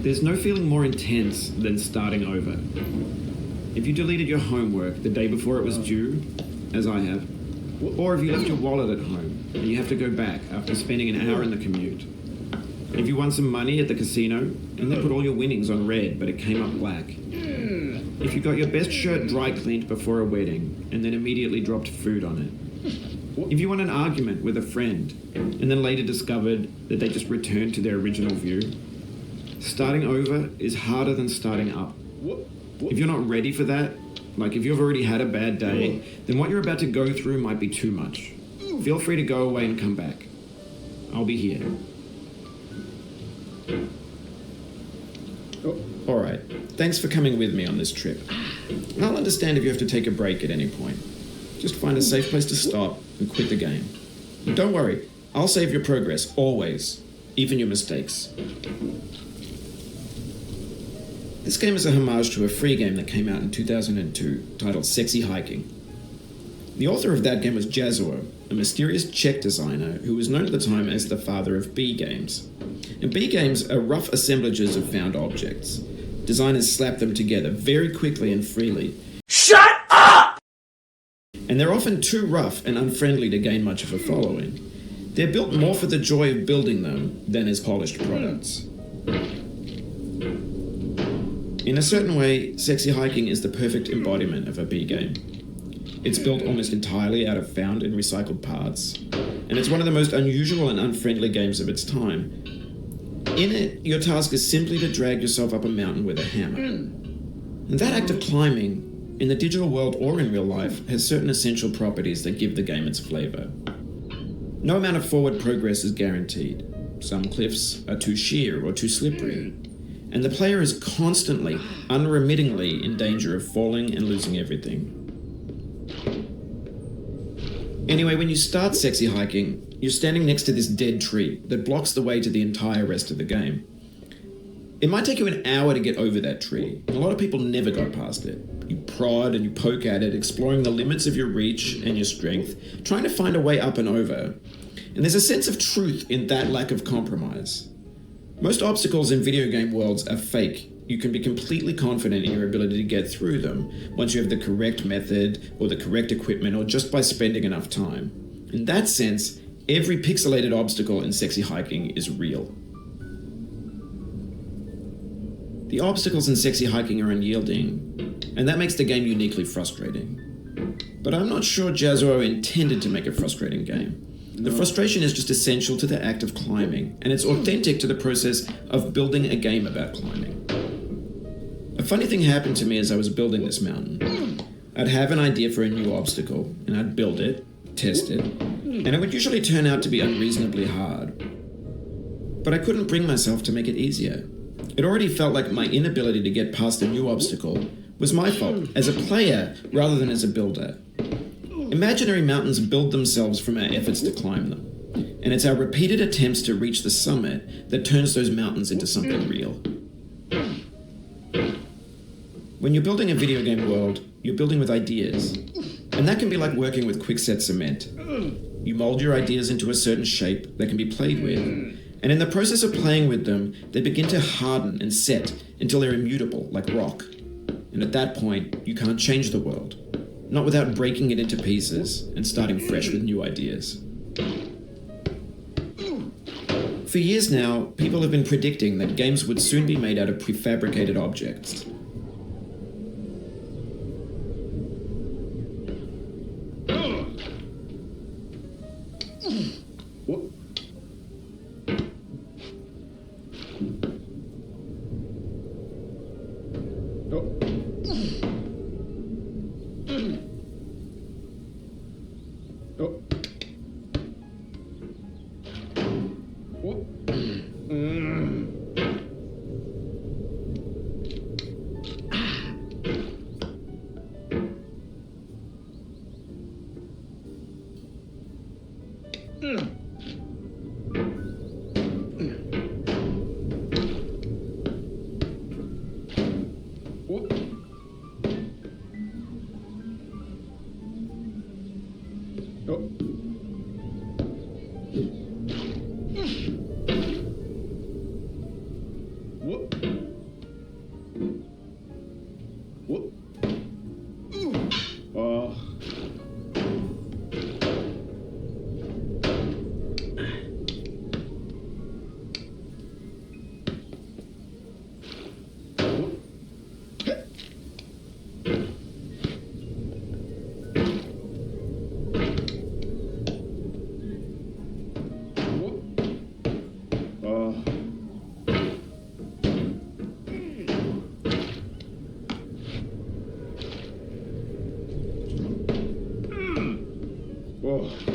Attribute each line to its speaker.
Speaker 1: There's no feeling more intense than starting over. If you deleted your homework the day before it was due, as I have, or if you left your wallet at home and you have to go back after spending an hour in the commute. If you won some money at the casino and then put all your winnings on red but it came up black. If you got your best shirt dry cleaned before a wedding and then immediately dropped food on it. If you won an argument with a friend and then later discovered that they just returned to their original view. Starting over is harder than starting up. If you're not ready for that, like if you've already had a bad day, then what you're about to go through might be too much. Feel free to go away and come back. I'll be here. Alright, thanks for coming with me on this trip. I'll understand if you have to take a break at any point. Just find a safe place to stop and quit the game. And don't worry, I'll save your progress, always. Even your mistakes. This game is a homage to a free game that came out in 2002, titled Sexy Hiking. The author of that game was Jazuo, a mysterious Czech designer who was known at the time as the father of B games. And B games are rough assemblages of found objects. Designers slap them together very quickly and freely.
Speaker 2: Shut up!
Speaker 1: And they're often too rough and unfriendly to gain much of a following. They're built more for the joy of building them than as polished products. In a certain way, Sexy Hiking is the perfect embodiment of a B game. It's built almost entirely out of found and recycled parts, and it's one of the most unusual and unfriendly games of its time. In it, your task is simply to drag yourself up a mountain with a hammer. And that act of climbing, in the digital world or in real life, has certain essential properties that give the game its flavor. No amount of forward progress is guaranteed. Some cliffs are too sheer or too slippery. And the player is constantly, unremittingly in danger of falling and losing everything. Anyway, when you start Sexy Hiking, you're standing next to this dead tree that blocks the way to the entire rest of the game. It might take you an hour to get over that tree, and a lot of people never got past it. You prod and you poke at it, exploring the limits of your reach and your strength, trying to find a way up and over. And there's a sense of truth in that lack of compromise. Most obstacles in video game worlds are fake. You can be completely confident in your ability to get through them once you have the correct method or the correct equipment or just by spending enough time. In that sense, every pixelated obstacle in Sexy Hiking is real. The obstacles in Sexy Hiking are unyielding, and that makes the game uniquely frustrating. But I'm not sure Jazuo intended to make a frustrating game. The frustration is just essential to the act of climbing, and it's authentic to the process of building a game about climbing. A funny thing happened to me as I was building this mountain. I'd have an idea for a new obstacle, and I'd build it, test it, and it would usually turn out to be unreasonably hard. But I couldn't bring myself to make it easier. It already felt like my inability to get past a new obstacle was my fault, as a player rather than as a builder. Imaginary mountains build themselves from our efforts to climb them, and it's our repeated attempts to reach the summit that turns those mountains into something real. When you're building a video game world, you're building with ideas, and that can be like working with quickset cement. You mold your ideas into a certain shape that can be played with, and in the process of playing with them, they begin to harden and set until they're immutable, like rock. And at that point, you can't change the world. Not without breaking it into pieces and starting fresh with new ideas. For years now, people have been predicting that games would soon be made out of prefabricated objects.
Speaker 2: Oh.